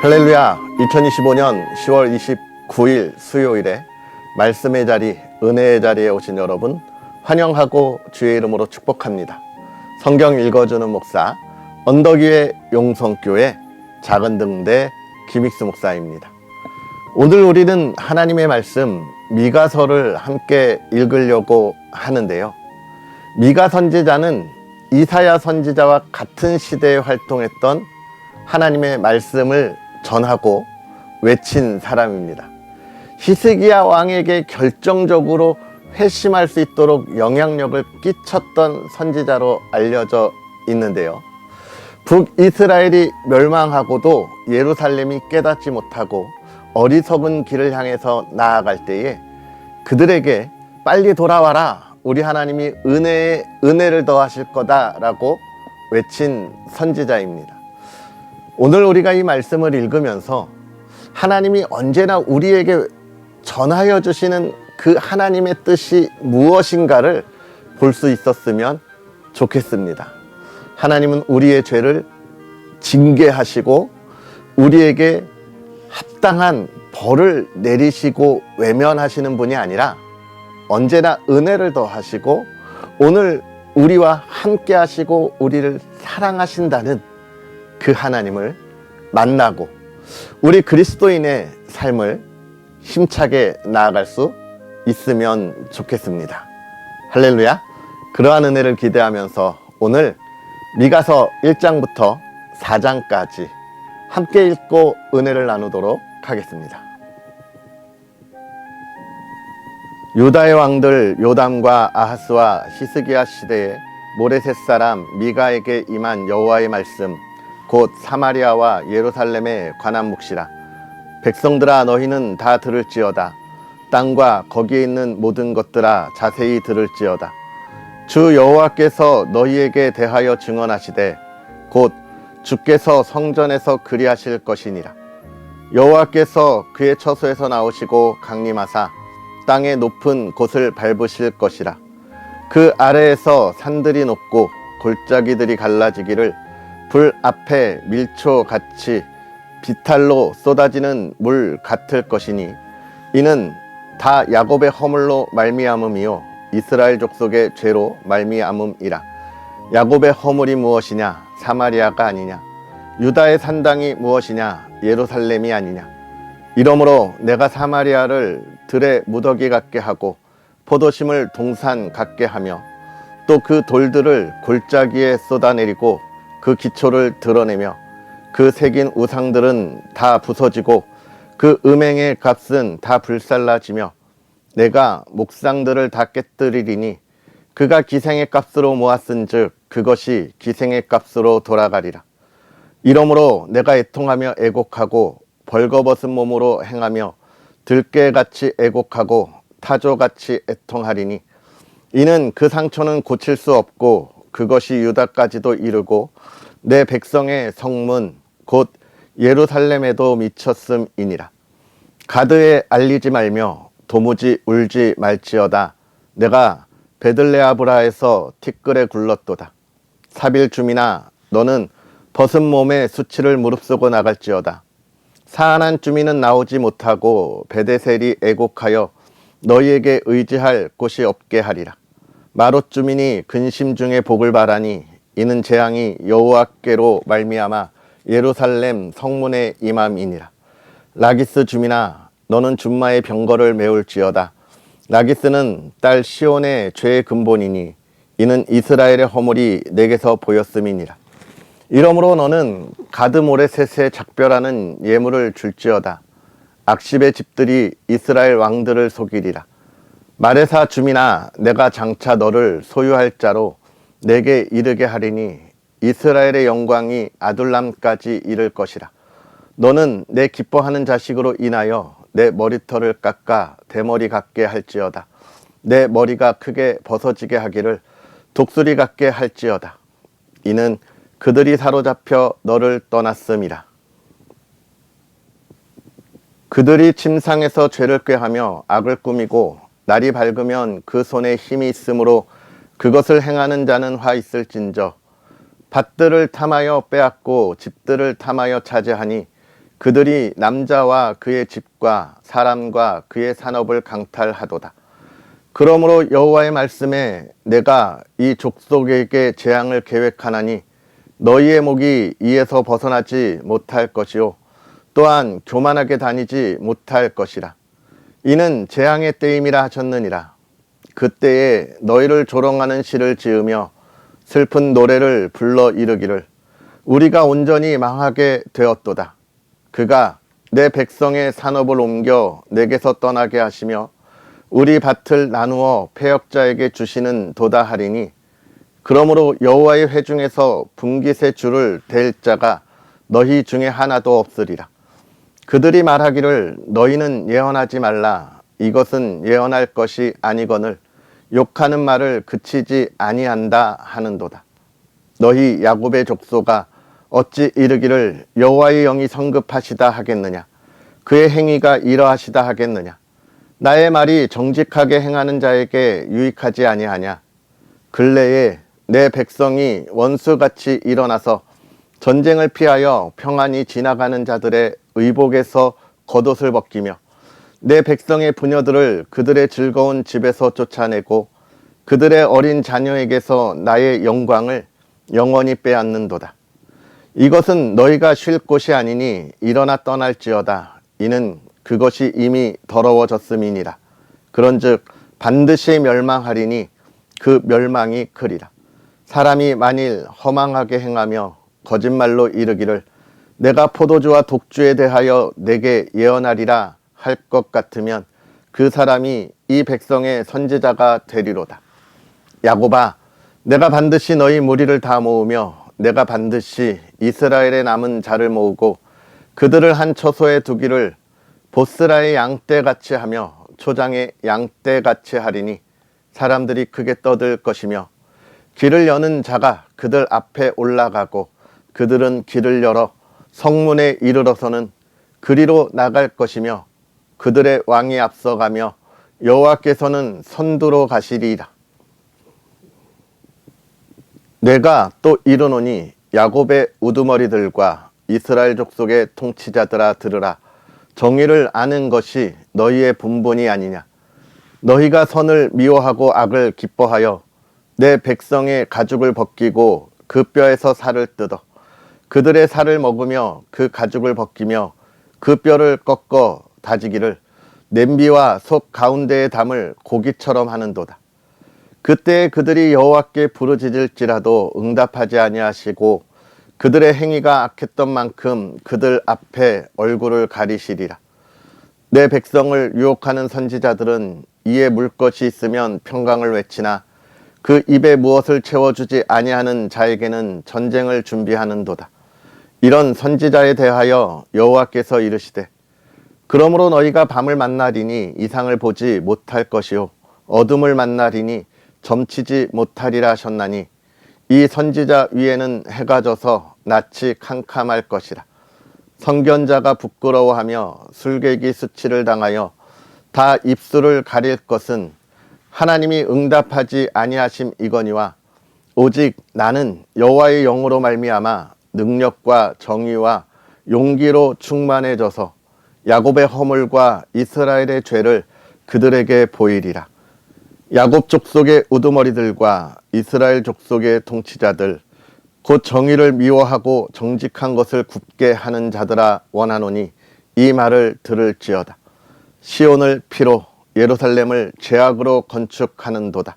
할렐루야. 2025년 10월 29일 수요일에 말씀의 자리, 은혜의 자리에 오신 여러분 환영하고 주의 이름으로 축복합니다. 성경 읽어주는 목사 언덕 위의 용성교회 작은등대 김익수 목사입니다. 오늘 우리는 하나님의 말씀 미가서를 함께 읽으려고 하는데요. 미가 선지자는 이사야 선지자와 같은 시대에 활동했던 하나님의 말씀을 전하고 외친 사람입니다. 히스기야 왕에게 결정적으로 회심할 수 있도록 영향력을 끼쳤던 선지자로 알려져 있는데요. 북이스라엘이 멸망하고도 예루살렘이 깨닫지 못하고 어리석은 길을 향해서 나아갈 때에 그들에게 빨리 돌아와라, 우리 하나님이 은혜를 더하실 거다라고 외친 선지자입니다. 오늘 우리가 이 말씀을 읽으면서 하나님이 언제나 우리에게 전하여 주시는 그 하나님의 뜻이 무엇인가를 볼 수 있었으면 좋겠습니다. 하나님은 우리의 죄를 징계하시고 우리에게 합당한 벌을 내리시고 외면하시는 분이 아니라 언제나 은혜를 더하시고 오늘 우리와 함께 하시고 우리를 사랑하신다는 그 하나님을 만나고 우리 그리스도인의 삶을 힘차게 나아갈 수 있으면 좋겠습니다. 할렐루야. 그러한 은혜를 기대하면서 오늘 미가서 1장부터 4장까지 함께 읽고 은혜를 나누도록 하겠습니다. 유다의 왕들 요담과 아하스와 히스기야 시대에 모레셋 사람 미가에게 임한 여호와의 말씀 곧 사마리아와 예루살렘에 관한 묵시라. 백성들아, 너희는 다 들을지어다. 땅과 거기에 있는 모든 것들아, 자세히 들을지어다. 주 여호와께서 너희에게 대하여 증언하시되 곧 주께서 성전에서 그리하실 것이니라. 여호와께서 그의 처소에서 나오시고 강림하사 땅의 높은 곳을 밟으실 것이라. 그 아래에서 산들이 높고 골짜기들이 갈라지기를 불 앞에 밀초같이 비탈로 쏟아지는 물 같을 것이니 이는 다 야곱의 허물로 말미암음이요 이스라엘 족속의 죄로 말미암음이라. 야곱의 허물이 무엇이냐? 사마리아가 아니냐? 유다의 산당이 무엇이냐? 예루살렘이 아니냐? 이러므로 내가 사마리아를 들의 무더기 같게 하고 포도심을 동산 같게 하며 또 그 돌들을 골짜기에 쏟아내리고 그 기초를 드러내며 그 새긴 우상들은 다 부서지고 그 음행의 값은 다 불살라지며 내가 목상들을 다 깨뜨리리니 그가 기생의 값으로 모았은즉 그것이 기생의 값으로 돌아가리라. 이러므로 내가 애통하며 애곡하고 벌거벗은 몸으로 행하며 들깨같이 애곡하고 타조같이 애통하리니 이는 그 상처는 고칠 수 없고 그것이 유다까지도 이르고 내 백성의 성문 곧 예루살렘에도 미쳤음이니라. 가드에 알리지 말며 도무지 울지 말지어다. 내가 베들레아브라에서 티끌에 굴렀도다. 사빌 주민아, 너는 벗은 몸에 수치를 무릅쓰고 나갈지어다. 사안한 주민은 나오지 못하고 베데셀이 애곡하여 너희에게 의지할 곳이 없게 하리라. 마롯 주민이 근심 중에 복을 바라니 이는 재앙이 여호와께로 말미암아 예루살렘 성문에 임함이니라. 라기스 주민아, 너는 준마의 병거를 메울지어다. 라기스는 딸 시온의 죄의 근본이니 이는 이스라엘의 허물이 내게서 보였음이니라. 이러므로 너는 가드 모레셋에 작별하는 예물을 줄지어다. 악십의 집들이 이스라엘 왕들을 속이리라. 마레사 주민아, 내가 장차 너를 소유할 자로 내게 이르게 하리니 이스라엘의 영광이 아둘람까지 이를 것이라. 너는 내 기뻐하는 자식으로 인하여 내 머리털을 깎아 대머리 같게 할지어다. 내 머리가 크게 벗어지게 하기를 독수리 같게 할지어다. 이는 그들이 사로잡혀 너를 떠났음이라. 그들이 침상에서 죄를 꾀하며 악을 꾸미고 날이 밝으면 그 손에 힘이 있으므로 그것을 행하는 자는 화 있을진저 밭들을 탐하여 빼앗고 집들을 탐하여 차지하니 그들이 남자와 그의 집과 사람과 그의 산업을 강탈하도다. 그러므로 여호와의 말씀에 내가 이 족속에게 재앙을 계획하나니 너희의 목이 이에서 벗어나지 못할 것이요 또한 교만하게 다니지 못할 것이라. 이는 재앙의 때임이라 하셨느니라. 그때에 너희를 조롱하는 시를 지으며 슬픈 노래를 불러 이르기를 우리가 온전히 망하게 되었도다. 그가 내 백성의 산업을 옮겨 내게서 떠나게 하시며 우리 밭을 나누어 패역자에게 주시는 도다 하리니 그러므로 여호와의 회중에서 분깃의 줄을 댈 자가 너희 중에 하나도 없으리라. 그들이 말하기를 너희는 예언하지 말라. 이것은 예언할 것이 아니거늘 욕하는 말을 그치지 아니한다 하는도다. 너희 야곱의 족속아 어찌 이르기를 여호와의 영이 성급하시다 하겠느냐. 그의 행위가 이러하시다 하겠느냐. 나의 말이 정직하게 행하는 자에게 유익하지 아니하냐. 근래에 내 백성이 원수같이 일어나서 전쟁을 피하여 평안히 지나가는 자들의 의복에서 겉옷을 벗기며 내 백성의 부녀들을 그들의 즐거운 집에서 쫓아내고 그들의 어린 자녀에게서 나의 영광을 영원히 빼앗는도다. 이것은 너희가 쉴 곳이 아니니 일어나 떠날지어다. 이는 그것이 이미 더러워졌음이니라. 그런즉 반드시 멸망하리니 그 멸망이 크리라. 사람이 만일 허망하게 행하며 거짓말로 이르기를 내가 포도주와 독주에 대하여 내게 예언하리라 할 것 같으면 그 사람이 이 백성의 선지자가 되리로다. 야곱아, 내가 반드시 너희 무리를 다 모으며 내가 반드시 이스라엘의 남은 자를 모으고 그들을 한 처소에 두기를 보스라의 양떼같이 하며 초장의 양떼같이 하리니 사람들이 크게 떠들 것이며 길을 여는 자가 그들 앞에 올라가고 그들은 길을 열어 성문에 이르러서는 그리로 나갈 것이며 그들의 왕이 앞서가며 여호와께서는 선두로 가시리이다. 내가 또 이르노니 야곱의 우두머리들과 이스라엘 족속의 통치자들아 들으라. 정의를 아는 것이 너희의 분본이 아니냐. 너희가 선을 미워하고 악을 기뻐하여 내 백성의 가죽을 벗기고 그 뼈에서 살을 뜯어 그들의 살을 먹으며 그 가죽을 벗기며 그 뼈를 꺾어 다지기를 냄비와 속 가운데에 담을 고기처럼 하는도다. 그때 그들이 여호와께 부르짖을지라도 응답하지 아니하시고 그들의 행위가 악했던 만큼 그들 앞에 얼굴을 가리시리라. 내 백성을 유혹하는 선지자들은 이에 물 것이 있으면 평강을 외치나 그 입에 무엇을 채워주지 아니하는 자에게는 전쟁을 준비하는도다. 이런 선지자에 대하여 여호와께서 이르시되 그러므로 너희가 밤을 만나리니 이상을 보지 못할 것이요 어둠을 만나리니 점치지 못하리라 하셨나니 이 선지자 위에는 해가 져서 낯이 캄캄할 것이라. 선견자가 부끄러워하며 술객이 수치를 당하여 다 입술을 가릴 것은 하나님이 응답하지 아니하심이거니와 오직 나는 여호와의 영으로 말미암아 능력과 정의와 용기로 충만해져서 야곱의 허물과 이스라엘의 죄를 그들에게 보이리라. 야곱 족속의 우두머리들과 이스라엘 족속의 통치자들 곧 정의를 미워하고 정직한 것을 굽게 하는 자들아 원하노니 이 말을 들을지어다. 시온을 피로 예루살렘을 죄악으로 건축하는도다.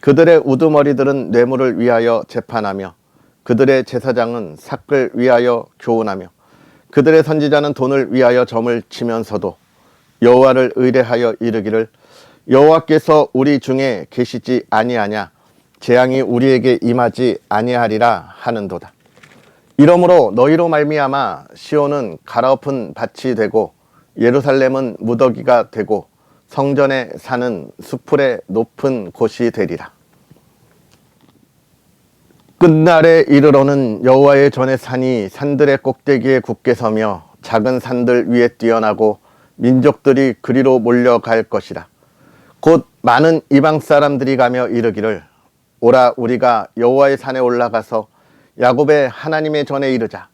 그들의 우두머리들은 뇌물을 위하여 재판하며 그들의 제사장은 삭을 위하여 교훈하며 그들의 선지자는 돈을 위하여 점을 치면서도 여호와를 의뢰하여 이르기를 여호와께서 우리 중에 계시지 아니하냐. 재앙이 우리에게 임하지 아니하리라 하는도다. 이러므로 너희로 말미암아 시온은 갈아엎은 밭이 되고 예루살렘은 무더기가 되고 성전의 산은 수풀의 높은 곳이 되리라. 끝날에 이르러는 여호와의 전의 산이 산들의 꼭대기에 굳게 서며 작은 산들 위에 뛰어나고 민족들이 그리로 몰려갈 것이라. 곧 많은 이방 사람들이 가며 이르기를 오라 우리가 여호와의 산에 올라가서 야곱의 하나님의 전에 이르자.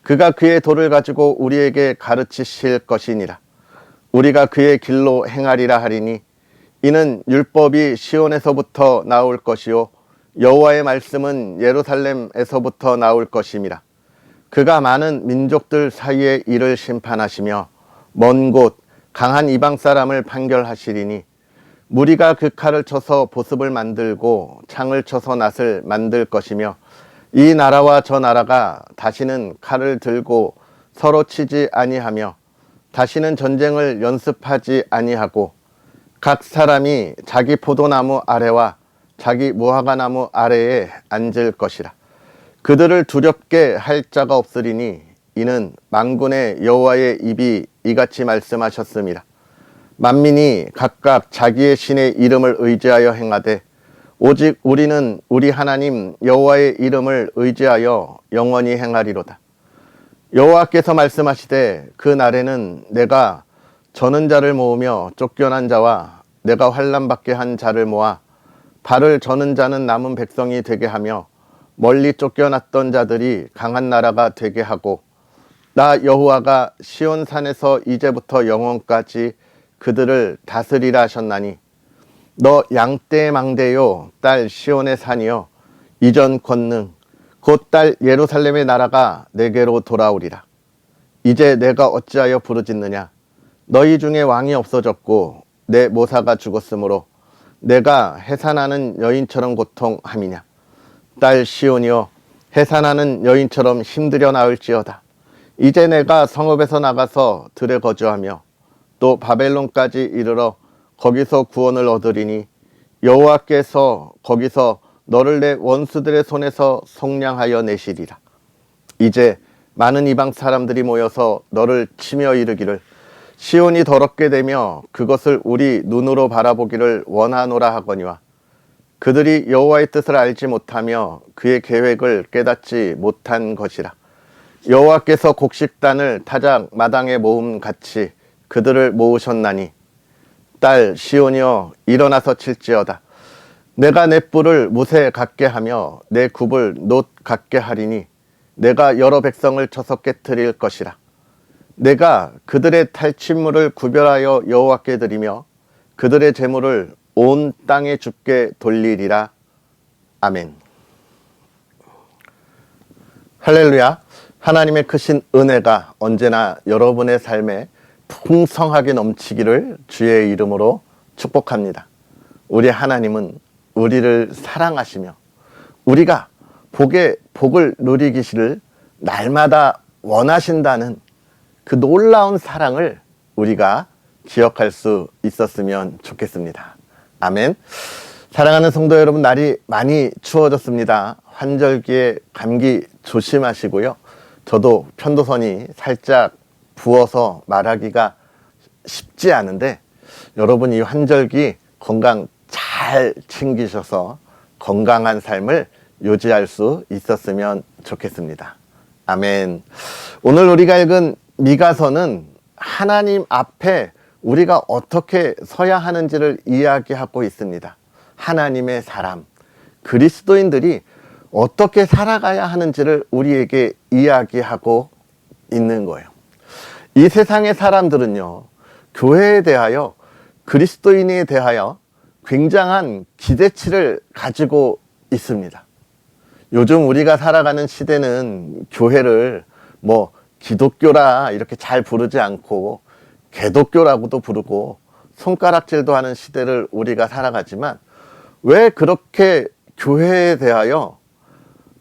그가 그의 도를 가지고 우리에게 가르치실 것이니라. 우리가 그의 길로 행하리라 하리니 이는 율법이 시온에서부터 나올 것이요 여호와의 말씀은 예루살렘에서부터 나올 것임이라. 그가 많은 민족들 사이에 이를 심판하시며 먼 곳 강한 이방 사람을 판결하시리니 무리가 그 칼을 쳐서 보습을 만들고 창을 쳐서 낫을 만들 것이며 이 나라와 저 나라가 다시는 칼을 들고 서로 치지 아니하며 다시는 전쟁을 연습하지 아니하고 각 사람이 자기 포도나무 아래와 자기 무화과나무 아래에 앉을 것이라. 그들을 두렵게 할 자가 없으리니 이는 만군의 여호와의 입이 이같이 말씀하셨음이라. 만민이 각각 자기의 신의 이름을 의지하여 행하되 오직 우리는 우리 하나님 여호와의 이름을 의지하여 영원히 행하리로다. 여호와께서 말씀하시되 그 날에는 내가 저는 자를 모으며 쫓겨난 자와 내가 환난 받게 한 자를 모아 발을 저는 자는 남은 백성이 되게 하며 멀리 쫓겨났던 자들이 강한 나라가 되게 하고 나 여호와가 시온산에서 이제부터 영원까지 그들을 다스리라 하셨나니 너 양떼 망대요 딸 시온의 산이요 이전 권능 곧 딸 예루살렘의 나라가 내게로 돌아오리라. 이제 내가 어찌하여 부르짖느냐. 너희 중에 왕이 없어졌고 내 모사가 죽었으므로 내가 해산하는 여인처럼 고통함이냐. 딸 시온이여 해산하는 여인처럼 힘들여 나을지어다. 이제 내가 성읍에서 나가서 들에 거주하며 또 바벨론까지 이르러 거기서 구원을 얻으리니 여호와께서 거기서 너를 내 원수들의 손에서 속량하여 내시리라. 이제 많은 이방 사람들이 모여서 너를 치며 이르기를 시온이 더럽게 되며 그것을 우리 눈으로 바라보기를 원하노라 하거니와 그들이 여호와의 뜻을 알지 못하며 그의 계획을 깨닫지 못한 것이라. 여호와께서 곡식단을 타작 마당에 모음같이 그들을 모으셨나니 딸 시온이여 일어나서 칠지어다. 내가 내 뿔을 못에 같게 하며 내 굽을 놋 같게 하리니 내가 여러 백성을 쳐서 깨뜨릴 것이라. 내가 그들의 탈취물을 구별하여 여호와께 드리며 그들의 재물을 온 땅에 주께 돌리리라. 아멘. 할렐루야. 하나님의 크신 은혜가 언제나 여러분의 삶에 풍성하게 넘치기를 주의 이름으로 축복합니다. 우리 하나님은 우리를 사랑하시며 우리가 복을 누리기를 날마다 원하신다는 그 놀라운 사랑을 우리가 기억할 수 있었으면 좋겠습니다. 아멘. 사랑하는 성도 여러분, 날이 많이 추워졌습니다. 환절기에 감기 조심하시고요. 저도 편도선이 살짝 부어서 말하기가 쉽지 않은데 여러분 이 환절기 건강 잘 챙기셔서 건강한 삶을 유지할 수 있었으면 좋겠습니다. 아멘. 오늘 우리가 읽은 미가서는 하나님 앞에 우리가 어떻게 서야 하는지를 이야기하고 있습니다. 하나님의 사람, 그리스도인들이 어떻게 살아가야 하는지를 우리에게 이야기하고 있는 거예요. 이 세상의 사람들은요, 교회에 대하여, 그리스도인에 대하여 굉장한 기대치를 가지고 있습니다. 요즘 우리가 살아가는 시대는 교회를 기독교라 이렇게 잘 부르지 않고 개독교라고도 부르고 손가락질도 하는 시대를 우리가 살아가지만 왜 그렇게 교회에 대하여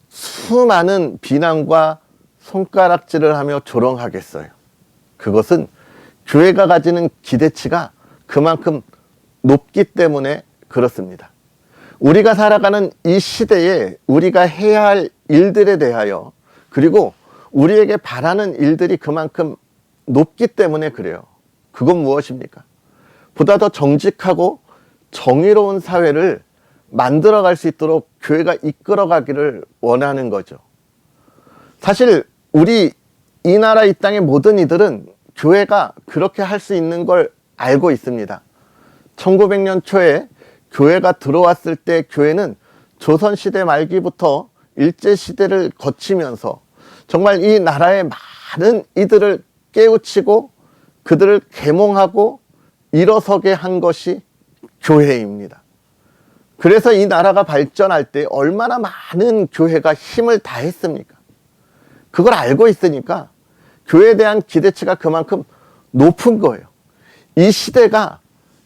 수많은 비난과 손가락질을 하며 조롱하겠어요? 그것은 교회가 가지는 기대치가 그만큼 높기 때문에 그렇습니다. 우리가 살아가는 이 시대에 우리가 해야 할 일들에 대하여 그리고 우리에게 바라는 일들이 그만큼 높기 때문에 그래요. 그건 무엇입니까? 보다 더 정직하고 정의로운 사회를 만들어갈 수 있도록 교회가 이끌어가기를 원하는 거죠. 사실 우리 이 나라 이 땅의 모든 이들은 교회가 그렇게 할 수 있는 걸 알고 있습니다. 1900년 초에 교회가 들어왔을 때 교회는 조선시대 말기부터 일제시대를 거치면서 정말 이 나라의 많은 이들을 깨우치고 그들을 계몽하고 일어서게 한 것이 교회입니다. 그래서 이 나라가 발전할 때 얼마나 많은 교회가 힘을 다했습니까? 그걸 알고 있으니까 교회에 대한 기대치가 그만큼 높은 거예요. 이 시대가,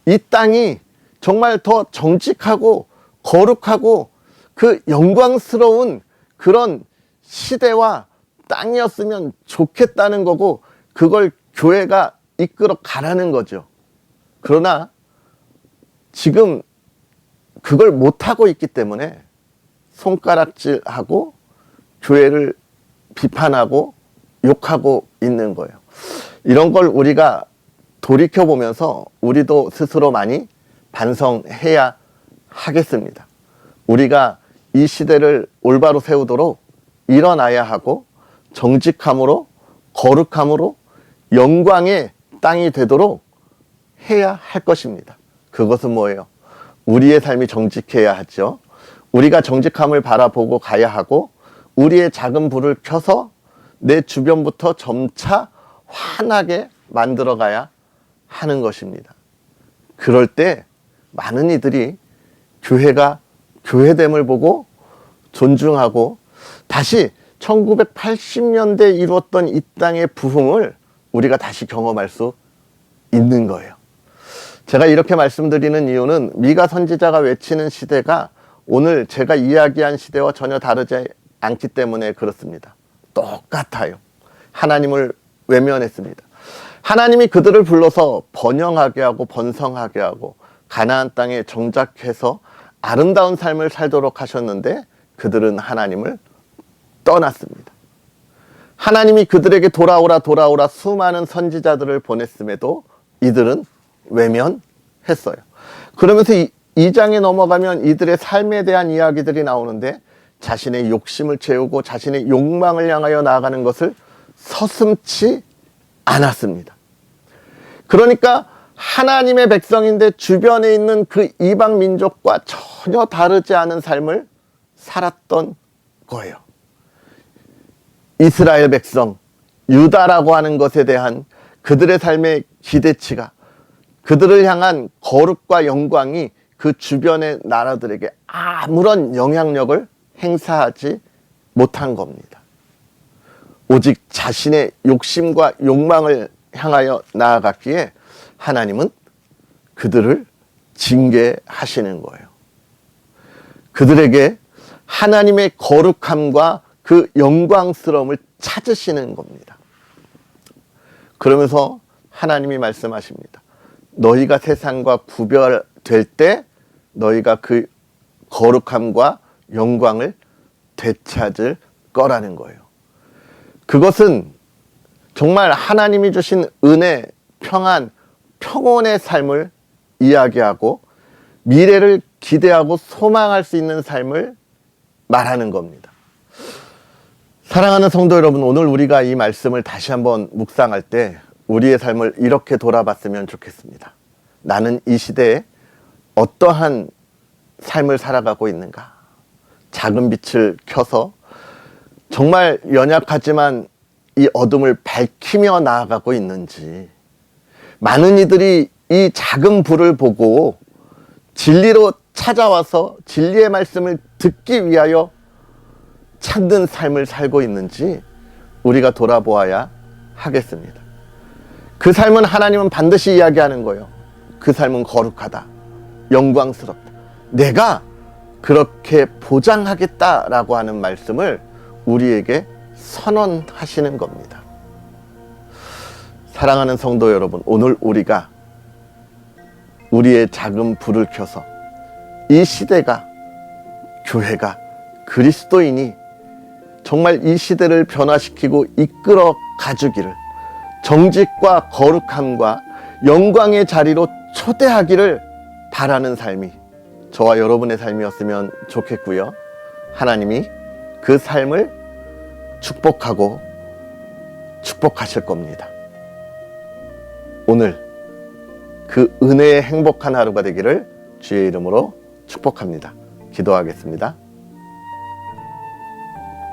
이 땅이 정말 더 정직하고 거룩하고 그 영광스러운 그런 시대와 땅이었으면 좋겠다는 거고, 그걸 교회가 이끌어 가라는 거죠. 그러나 지금 그걸 못하고 있기 때문에 손가락질하고 교회를 비판하고 욕하고 있는 거예요. 이런 걸 우리가 돌이켜보면서 우리도 스스로 많이 반성해야 하겠습니다. 우리가 이 시대를 올바로 세우도록 일어나야 하고, 정직함으로 거룩함으로 영광의 땅이 되도록 해야 할 것입니다. 그것은 뭐예요? 우리의 삶이 정직해야 하죠. 우리가 정직함을 바라보고 가야 하고, 우리의 작은 불을 켜서 내 주변부터 점차 환하게 만들어 가야 하는 것입니다. 그럴 때 많은 이들이 교회가 교회됨을 보고 존중하고 다시 1980년대에 이루었던 이 땅의 부흥을 우리가 다시 경험할 수 있는 거예요. 제가 이렇게 말씀드리는 이유는 미가 선지자가 외치는 시대가 오늘 제가 이야기한 시대와 전혀 다르지 않기 때문에 그렇습니다. 똑같아요. 하나님을 외면했습니다. 하나님이 그들을 불러서 번영하게 하고 번성하게 하고 가나안 땅에 정착해서 아름다운 삶을 살도록 하셨는데 그들은 하나님을 떠났습니다. 하나님이 그들에게 돌아오라 돌아오라 수많은 선지자들을 보냈음에도 이들은 외면했어요. 그러면서 2장에 넘어가면 이들의 삶에 대한 이야기들이 나오는데 자신의 욕심을 채우고 자신의 욕망을 향하여 나아가는 것을 서슴지 않았습니다. 그러니까 하나님의 백성인데 주변에 있는 그 이방 민족과 전혀 다르지 않은 삶을 살았던 거예요. 이스라엘 백성, 유다라고 하는 것에 대한 그들의 삶의 기대치가, 그들을 향한 거룩과 영광이 그 주변의 나라들에게 아무런 영향력을 행사하지 못한 겁니다. 오직 자신의 욕심과 욕망을 향하여 나아갔기에 하나님은 그들을 징계하시는 거예요. 그들에게 하나님의 거룩함과 그 영광스러움을 찾으시는 겁니다. 그러면서 하나님이 말씀하십니다. 너희가 세상과 구별될 때 너희가 그 거룩함과 영광을 되찾을 거라는 거예요. 그것은 정말 하나님이 주신 은혜, 평안, 평온의 삶을 이야기하고 미래를 기대하고 소망할 수 있는 삶을 말하는 겁니다. 사랑하는 성도 여러분, 오늘 우리가 이 말씀을 다시 한번 묵상할 때 우리의 삶을 이렇게 돌아봤으면 좋겠습니다. 나는 이 시대에 어떠한 삶을 살아가고 있는가? 작은 빛을 켜서 정말 연약하지만 이 어둠을 밝히며 나아가고 있는지, 많은 이들이 이 작은 불을 보고 진리로 찾아와서 진리의 말씀을 듣기 위하여 찾는 삶을 살고 있는지 우리가 돌아보아야 하겠습니다. 그 삶은 하나님은 반드시 이야기하는 거예요. 그 삶은 거룩하다, 영광스럽다, 내가 그렇게 보장하겠다라고 하는 말씀을 우리에게 선언하시는 겁니다. 사랑하는 성도 여러분, 오늘 우리가 우리의 작은 불을 켜서 이 시대가, 교회가, 그리스도인이 정말 이 시대를 변화시키고 이끌어 가주기를, 정직과 거룩함과 영광의 자리로 초대하기를 바라는 삶이 저와 여러분의 삶이었으면 좋겠고요. 하나님이 그 삶을 축복하고 축복하실 겁니다. 오늘 그 은혜의 행복한 하루가 되기를 주의 이름으로 축복합니다. 기도하겠습니다.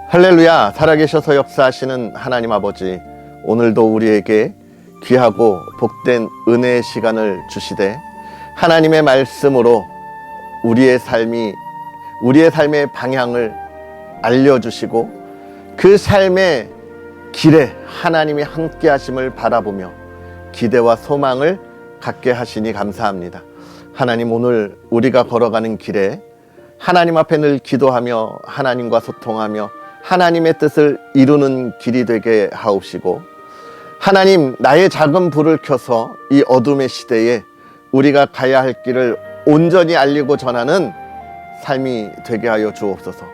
할렐루야. 살아계셔서 역사하시는 하나님 아버지, 오늘도 우리에게 귀하고 복된 은혜의 시간을 주시되 하나님의 말씀으로 우리의 삶의 방향을 알려주시고 그 삶의 길에 하나님이 함께 하심을 바라보며 기대와 소망을 갖게 하시니 감사합니다. 하나님, 오늘 우리가 걸어가는 길에 하나님 앞에 늘 기도하며 하나님과 소통하며 하나님의 뜻을 이루는 길이 되게 하옵시고, 하나님, 나의 작은 불을 켜서 이 어둠의 시대에 우리가 가야 할 길을 온전히 알리고 전하는 삶이 되게 하여 주옵소서.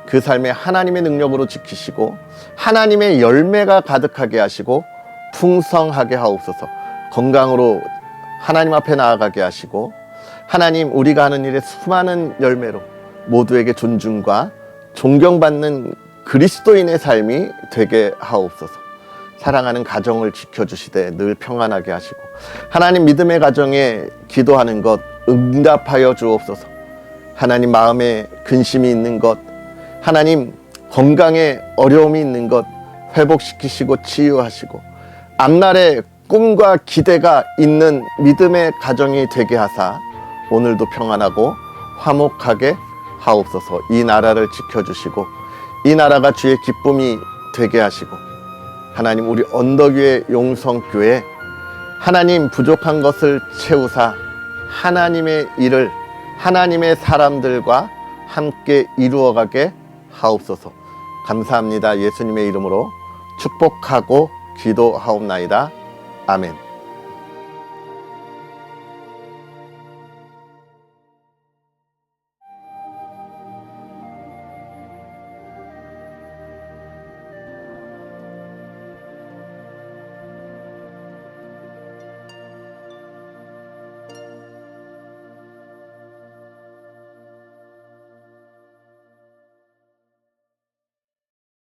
그 삶에 하나님의 능력으로 지키시고 하나님의 열매가 가득하게 하시고 풍성하게 하옵소서. 건강으로 하나님 앞에 나아가게 하시고, 하나님, 우리가 하는 일의 수많은 열매로 모두에게 존중과 존경받는 그리스도인의 삶이 되게 하옵소서. 사랑하는 가정을 지켜주시되 늘 평안하게 하시고, 하나님, 믿음의 가정에 기도하는 것 응답하여 주옵소서. 하나님, 마음에 근심이 있는 것, 하나님, 건강에 어려움이 있는 것 회복시키시고 치유하시고, 앞날에 꿈과 기대가 있는 믿음의 가정이 되게 하사 오늘도 평안하고 화목하게 하옵소서. 이 나라를 지켜주시고 이 나라가 주의 기쁨이 되게 하시고, 하나님, 우리 언덕위의 용성교회 하나님, 부족한 것을 채우사 하나님의 일을 하나님의 사람들과 함께 이루어가게 하옵소서. 감사합니다. 예수님의 이름으로 축복하고 기도하옵나이다. 아멘.